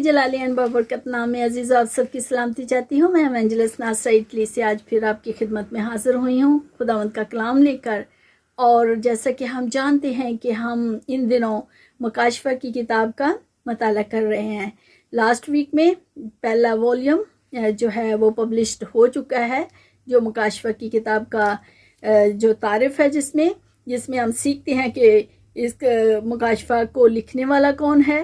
जलाली and बरकत नाम में अजीज़ आप सबकी सलामती चाहती हूँ। मैं एवेंजलिस्ट नासरा इटली से आज फिर आपकी खिदमत में हाजिर हुई हूँ खुदावंद का कलाम लेकर। और जैसा कि हम जानते हैं कि हम इन दिनों मुकाशफा की किताब का मताला कर रहे हैं। लास्ट वीक में पहला वॉल्यूम जो है वो पब्लिश्ड हो चुका है, जो मुकाशफा की किताब का जो तारीफ़ है, जिसमें हम सीखते हैं कि इस मुकाशफा को लिखने वाला कौन है,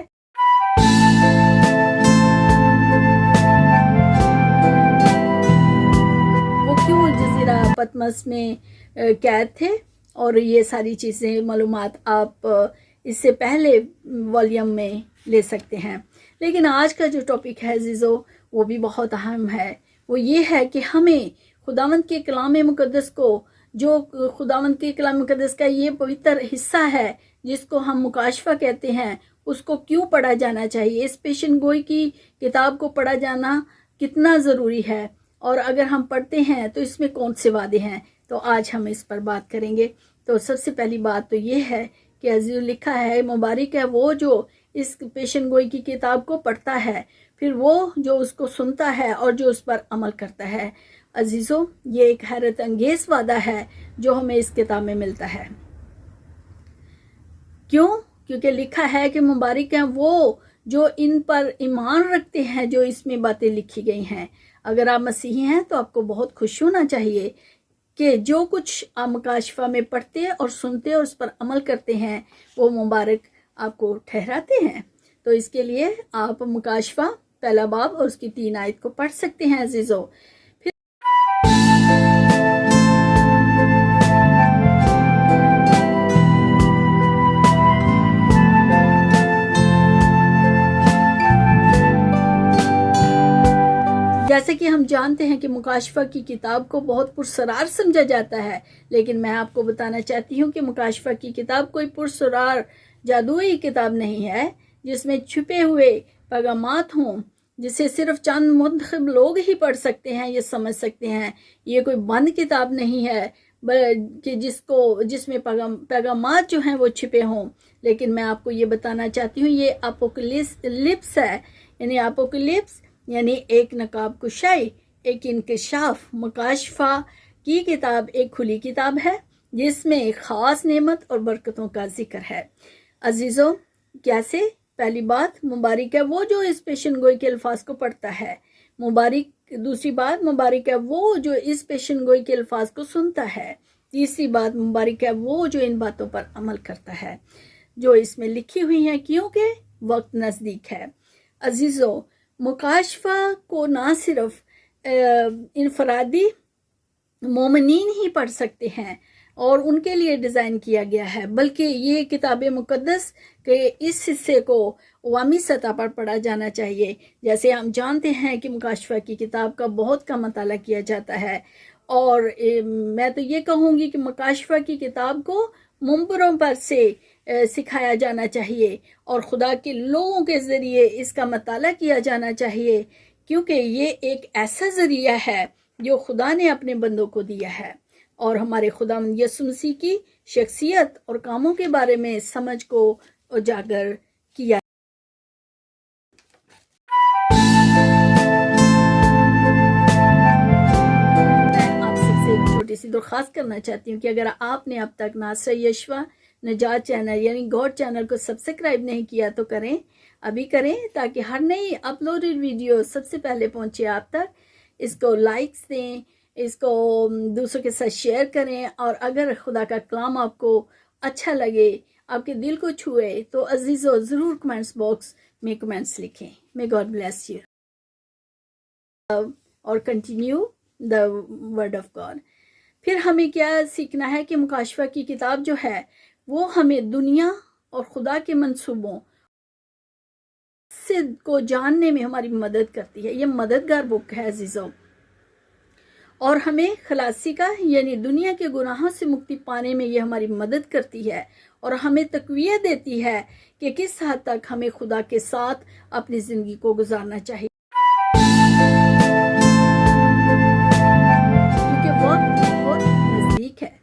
वो क्यों जजीरा पतमस में कैद थे, और ये सारी चीज़ें मालूमात आप इससे पहले वॉल्यूम में ले सकते हैं। लेकिन आज का जो टॉपिक है अज़ीज़ो वो भी बहुत अहम है। वो ये है कि हमें खुदावंद के कलाम मुक़द्दस को, जो खुदावंद के कलाम मुक़द्दस का ये पवित्र हिस्सा है जिसको हम मुकाशफा कहते हैं, उसको क्यों पढ़ा जाना चाहिए। इस पेशन गोई की किताब को पढ़ा जाना कितना ज़रूरी है, और अगर हम पढ़ते हैं तो इसमें कौन से वादे हैं, तो आज हम इस पर बात करेंगे। तो सबसे पहली बात तो ये है कि अज़ीज़ लिखा है, मुबारक है वो जो इस पेशन गोई की किताब को पढ़ता है, फिर वो जो उसको सुनता है और जो उस पर अमल करता है। अज़ीज़ों, ये एक हैरत अंगेज़ वादा है जो हमें इस किताब में मिलता है। क्यों? क्योंकि लिखा है कि मुबारक हैं वो जो इन पर ईमान रखते हैं, जो इसमें बातें लिखी गई हैं। अगर आप मसीही हैं तो आपको बहुत खुश होना चाहिए कि जो कुछ आप मुकाशफा में पढ़ते और सुनते और उस पर अमल करते हैं, वो मुबारक आपको ठहराते हैं। तो इसके लिए आप मुकाशफा पहला बाब और उसकी 3 आयत को पढ़ सकते हैं अज़ीज़ों। जैसे कि हम जानते हैं कि मुकाशफा की किताब को बहुत पुरसरार समझा जाता है, लेकिन मैं आपको बताना चाहती हूँ कि मुकाशफा की किताब कोई पुरसरार जादुई किताब नहीं है जिसमें छुपे हुए पैगामात हों, जिसे सिर्फ चंद मुंतखब लोग ही पढ़ सकते हैं, ये समझ सकते हैं। ये कोई बंद किताब नहीं है कि जिसमें पैगामात जो हैं वो छिपे हों। लेकिन मैं आपको ये बताना चाहती हूँ, ये अपोकलिप्स है, यानी अपोकलिप्स यानी एक नकाब कुशाई, एक इंकशाफ। मुकाशफा की किताब एक खुली किताब है जिसमें ख़ास नेमत और बरकतों का जिक्र है। अजीज़ों, कैसे? पहली बात, मुबारक है वो जो इस पेशन गोई के अल्फाज को पढ़ता है। दूसरी बात, मुबारक है वो जो इस पेशन गोई के अल्फाज को सुनता है। तीसरी बात, मुबारक है वो जो इन बातों पर अमल करता है जो इसमें लिखी हुई हैं, क्योंकि वक्त नज़दीक है। अजीज़ों, मुकाशफा को ना सिर्फ इनफरादी मोमिनीन ही पढ़ सकते हैं और उनके लिए डिज़ाइन किया गया है, बल्कि ये किताब मुक़द्दस के इस हिस्से को अवामी सतह पर पढ़ा जाना चाहिए। जैसे हम जानते हैं कि मुकाशफा की किताब का बहुत कम मताला किया जाता है, और मैं तो ये कहूँगी कि मुकाशफा की किताब को मुंबरों पर से सिखाया जाना चाहिए और खुदा के लोगों के ज़रिए इसका मताला किया जाना चाहिए, क्योंकि ये एक ऐसा ज़रिया है जो खुदा ने अपने बंदों को दिया है, और हमारे खुदावंद यीशु मसीह की शख्सियत और कामों के बारे में समझ को उजागर किया। मैं आप सबसे एक छोटी सी दरख्वास्त करना चाहती हूँ कि अगर आपने अब तक नासरा यशवा नजात चैनल यानी गॉड चैनल को सब्सक्राइब नहीं किया तो करें, अभी करें, ताकि हर नई अपलोडेड वीडियो सबसे पहले पहुंचे आप तक। इसको लाइक्स दें, इसको दूसरों के साथ शेयर करें, और अगर खुदा का कलाम आपको अच्छा लगे, आपके दिल को छुए, तो अजीज़ों ज़रूर कमेंट्स बॉक्स में कमेंट्स लिखें। मे गॉड ब्लेस यू और continue the word of God. फिर हमें क्या सीखना है कि मुकाशफा की किताब जो है वो हमें दुनिया और खुदा के मंसूबों से को जानने में हमारी मदद करती है। ये मददगार बुक है अजीज़ों, और हमें खलासी का यानी दुनिया के गुनाहों से मुक्ति पाने में ये हमारी मदद करती है, और हमें तक़वियत देती है कि किस हद तक हमें खुदा के साथ अपनी ज़िंदगी को गुजारना चाहिए, क्योंकि वक्त बहुत नज़दीक है।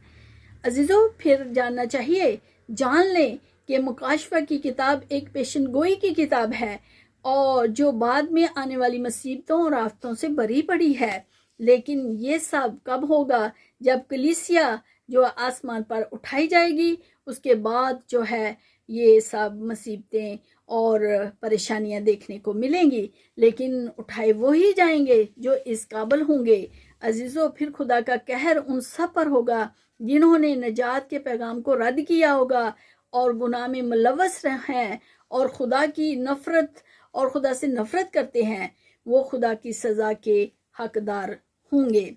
अजीज़ों, फिर जानना चाहिए, जान लें कि मुकाशफा की किताब एक पेशन गोई की किताब है, اور جو بعد میں آنے والی مصیبتوں اور آفتوں سے بری پڑی ہے، لیکن یہ سب کب ہوگا؟ جب کلیسیا جو آسمان پر اٹھائی جائے گی، اس کے بعد جو ہے یہ سب مصیبتیں اور پریشانیاں دیکھنے کو ملیں گی، لیکن اٹھائے وہی جائیں گے جو اس قابل ہوں گے۔ عزیزو، پھر خدا کا قہر ان سب پر ہوگا جنہوں نے نجات کے پیغام کو رد کیا ہوگا اور گناہ میں ملوث ہیں اور خدا کی نفرت اور خدا سے نفرت کرتے ہیں، وہ خدا کی سزا کے حقدار ہوں گے۔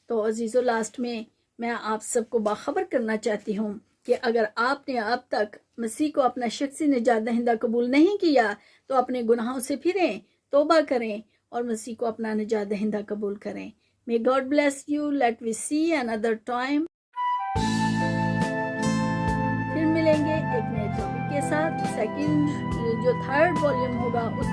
تو عزیزو، لاسٹ میں آپ سب کو باخبر کرنا چاہتی ہوں کہ اگر آپ نے اب تک مسیح کو اپنا شخصی نجات دہندہ قبول نہیں کیا تو اپنے گناہوں سے پھریں، توبہ کریں اور مسیح کو اپنا نجات دہندہ قبول کریں۔ May God bless you. Let we see another time. پھر ملیں گے ایک نئے ٹاپک کے ساتھ۔ جو تھرڈ والیوم ہوگا اس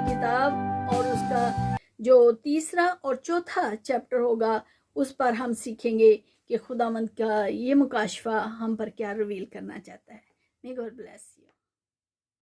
کتاب اور اس کا جو تیسرا اور چوتھا چیپٹر ہوگا، اس پر ہم سیکھیں گے کہ خداوند کا یہ مکاشفہ ہم پر کیا ریویل کرنا چاہتا ہے۔ May God bless you.